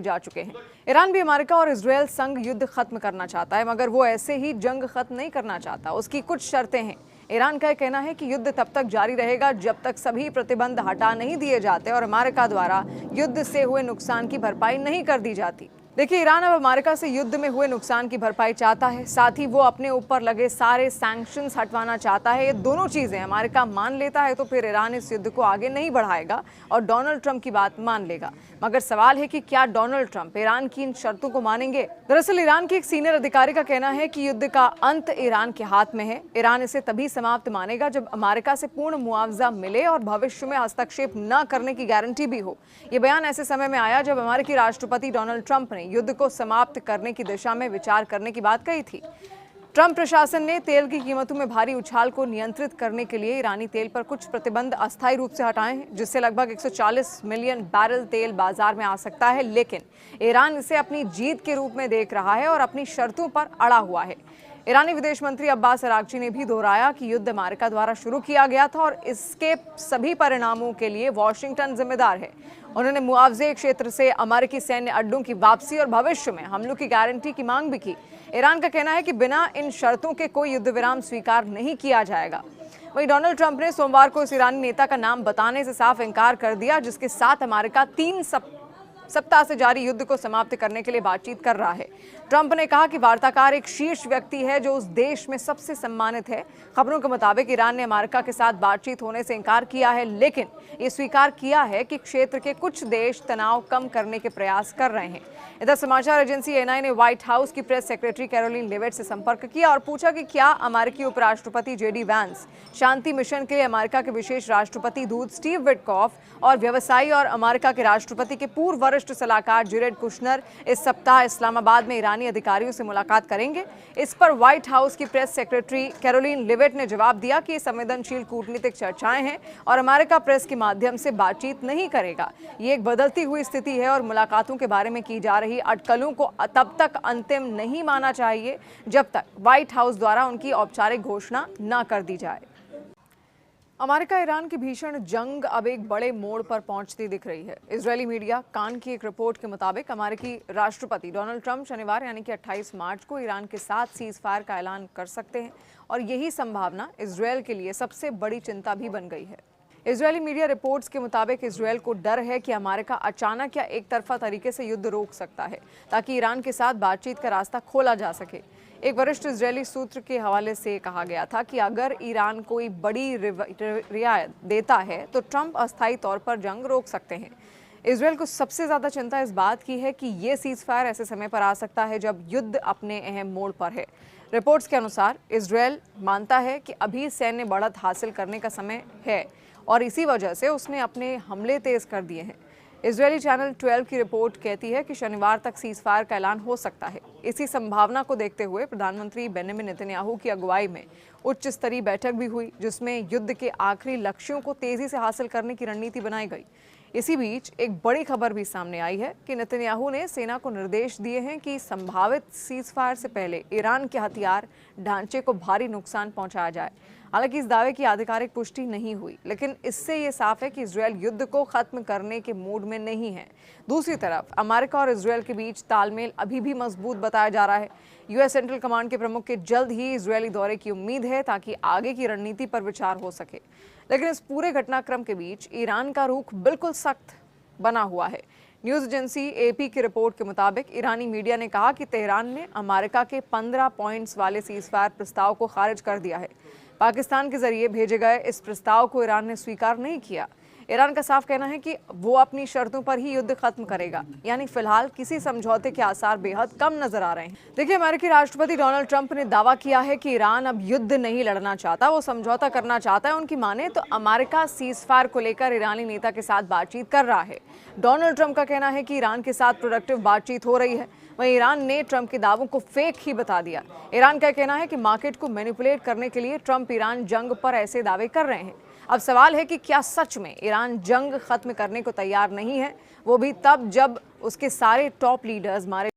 जा चुके हैं। ईरान भी अमेरिका और इजरायल संग युद्ध खत्म करना चाहता है, मगर वो ऐसे ही जंग खत्म नहीं करना चाहता। उसकी कुछ शर्तें हैं। ईरान का कहना है कि युद्ध तब तक जारी रहेगा जब तक सभी प्रतिबंध हटा नहीं दिए जाते और अमेरिका द्वारा युद्ध से हुए नुकसान की भरपाई नहीं कर दी जाती। देखिए, ईरान अब अमेरिका से युद्ध में हुए नुकसान की भरपाई चाहता है, साथ ही वो अपने ऊपर लगे सारे सैंक्शंस हटवाना चाहता है। ये दोनों चीजें अमेरिका मान लेता है तो फिर ईरान इस युद्ध को आगे नहीं बढ़ाएगा और डोनाल्ड ट्रंप की बात मान लेगा। मगर सवाल है कि क्या डोनाल्ड ट्रंप ईरान की इन शर्तों को मानेंगे? दरअसल ईरान के एक सीनियर अधिकारी का कहना है कि युद्ध का अंत ईरान के हाथ में है। ईरान इसे तभी समाप्त मानेगा जब अमेरिका से पूर्ण मुआवजा मिले और भविष्य में हस्तक्षेप न करने की गारंटी भी हो। ये बयान ऐसे समय में आया जब अमेरिकी राष्ट्रपति डोनाल्ड ट्रंप ने युद्ध को समाप्त करने की दिशा में विचार करने की बात कही थी। ट्रंप प्रशासन ने तेल की कीमतों में भारी उछाल को नियंत्रित करने के लिए ईरानी तेल पर कुछ प्रतिबंध अस्थायी रूप से हटाए हैं, जिससे लगभग 140 मिलियन बैरल तेल बाजार में आ सकता है। लेकिन ईरान इसे अपनी जीत के रूप में देख रहा है और अपनी शर्तों पर अड़ा हुआ है। ईरानी विदेश मंत्री अब्बास अरागची ने भी दोहराया कि युद्ध अमेरिका द्वारा शुरू किया गया था और इसके सभी परिणामों के लिए वॉशिंगटन जिम्मेदार है। उन्होंने मुआवजे क्षेत्र से अमेरिकी सैन्य अड्डों की वापसी और भविष्य में हमलों की गारंटी की मांग भी की। ईरान का कहना है कि बिना इन शर्तों के कोई युद्ध विराम स्वीकार नहीं किया जाएगा। वहीं डोनाल्ड ट्रंप ने सोमवार को इस ईरानी नेता का नाम बताने से साफ इनकार कर दिया, जिसके साथ अमेरिका 3 सप्ताह से जारी युद्ध को समाप्त करने के लिए बातचीत कर रहा है। ट्रंप ने कहा कि वार्ताकार एक शीर्ष व्यक्ति है जो उस देश में सबसे सम्मानित है। खबरों के मुताबिक ईरान ने अमेरिका के साथ बातचीत होने से इनकार किया है, लेकिन ये स्वीकार किया है कि क्षेत्र के कुछ देश तनाव कम करने के प्रयास कर रहे हैं। इधर समाचार एजेंसी एनआई ने व्हाइट हाउस की प्रेस सेक्रेटरी कैरोलिन लेविट से संपर्क किया और पूछा कि क्या अमेरिकी उपराष्ट्रपति जेडी वैंस शांति मिशन के लिए अमेरिका के विशेष राष्ट्रपति दूत स्टीव विटकॉफ और व्यवसायी और अमेरिका के राष्ट्रपति के पूर्व वरिष्ठ सलाहकार जैरेड कुशनर इस सप्ताह इस्लामाबाद में ईरानी अधिकारियों से मुलाकात करेंगे। इस पर व्हाइट हाउस की प्रेस सेक्रेटरी कैरोलिन लेविट ने जवाब दिया कि ये संवेदनशील कूटनीतिक चर्चाएं हैं और अमेरिका प्रेस के माध्यम से बातचीत नहीं करेगा। ये एक बदलती हुई स्थिति है और मुलाकातों के बारे में की जा रही अटकलों को तब तक अंतिम नहीं माना चाहिए जब तक व्हाइट हाउस द्वारा उनकी औपचारिक घोषणा न कर दी जाए। अमेरिका ईरान की भीषण जंग अब एक बड़े मोड़ पर पहुंचती दिख रही है। इजरायली मीडिया कान की एक रिपोर्ट के मुताबिक अमेरिकी राष्ट्रपति डोनाल्ड ट्रंप शनिवार यानी कि 28 मार्च को ईरान के साथ सीज फायर का ऐलान कर सकते हैं और यही संभावना इजरायल के लिए सबसे बड़ी चिंता भी बन गई है। इजरायली मीडिया रिपोर्ट्स के मुताबिक इजरायल को डर है कि अमेरिका अचानक या एक तरफा तरीके से युद्ध रोक सकता है ताकि ईरान के साथ बातचीत का रास्ता खोला जा सके। एक वरिष्ठ इजरायली सूत्र के हवाले से कहा गया था कि अगर ईरान कोई बड़ी रियायत देता है तो ट्रंप अस्थायी तौर पर जंग रोक सकते हैं। इजरायल को सबसे ज्यादा चिंता इस बात की है कि ये सीज फायर ऐसे समय पर आ सकता है जब युद्ध अपने अहम मोड़ पर है। रिपोर्ट्स के अनुसार इजरायल मानता है कि अभी सैन्य बढ़त हासिल करने का समय है और इसी वजह से उसने अपने हमले तेज कर दिए हैं। इजरायली चैनल 12 की रिपोर्ट कहती है कि शनिवार तक सीज फायर का ऐलान हो सकता है। इसी संभावना को देखते हुए प्रधानमंत्री बेंजामिन नेतन्याहू की अगुवाई में उच्च स्तरीय बैठक भी हुई, जिसमें युद्ध के आखिरी लक्ष्यों को तेजी से हासिल करने की रणनीति बनाई गई। इसी बीच एक बड़ी खबर भी सामने आई है कि नेतन्याहू ने सेना को निर्देश दिए हैं कि संभावित सीज फायर से पहले ईरान के हथियार ढांचे को भारी नुकसान पहुंचाया जाए। हालांकि इस दावे की आधिकारिक पुष्टि नहीं हुई, लेकिन इससे ये साफ है कि इजरायल युद्ध को खत्म करने के मूड में नहीं है। दूसरी तरफ अमेरिका और इजरायल के बीच तालमेल अभी भी मजबूत बताया जा रहा है। यूएस सेंट्रल कमांड के प्रमुख के जल्द ही इजरायली दौरे की उम्मीद है ताकि आगे की रणनीति पर विचार हो सके। लेकिन इस पूरे घटनाक्रम के बीच ईरान का रुख बिल्कुल सख्त बना हुआ है। न्यूज एजेंसी एपी की रिपोर्ट के मुताबिक ईरानी मीडिया ने कहा कि तेहरान ने अमेरिका के 15 पॉइंट्स वाले सीज फायर प्रस्ताव को खारिज कर दिया है। पाकिस्तान के जरिए भेजे गए इस प्रस्ताव को ईरान ने स्वीकार नहीं किया। ईरान का साफ कहना है कि वो अपनी शर्तों पर ही युद्ध खत्म करेगा, यानी फिलहाल किसी समझौते के आसार बेहद कम नजर आ रहे हैं। देखिए, अमेरिकी राष्ट्रपति डोनाल्ड ट्रंप ने दावा किया है कि ईरान अब युद्ध नहीं लड़ना चाहता, वो समझौता करना चाहता है। उनकी माने तो अमेरिका सीज फायर को लेकर ईरानी नेता के साथ बातचीत कर रहा है। डोनाल्ड ट्रंप का कहना है कि ईरान के साथ प्रोडक्टिव बातचीत हो रही है। वहीं ईरान ने ट्रंप के दावों को फेक ही बता दिया। ईरान का कहना है कि मार्केट को मैनिपुलेट करने के लिए ट्रंप ईरान जंग पर ऐसे दावे कर रहे हैं। अब सवाल है कि क्या सच में ईरान जंग खत्म करने को तैयार नहीं है, वो भी तब जब उसके सारे टॉप लीडर्स मारे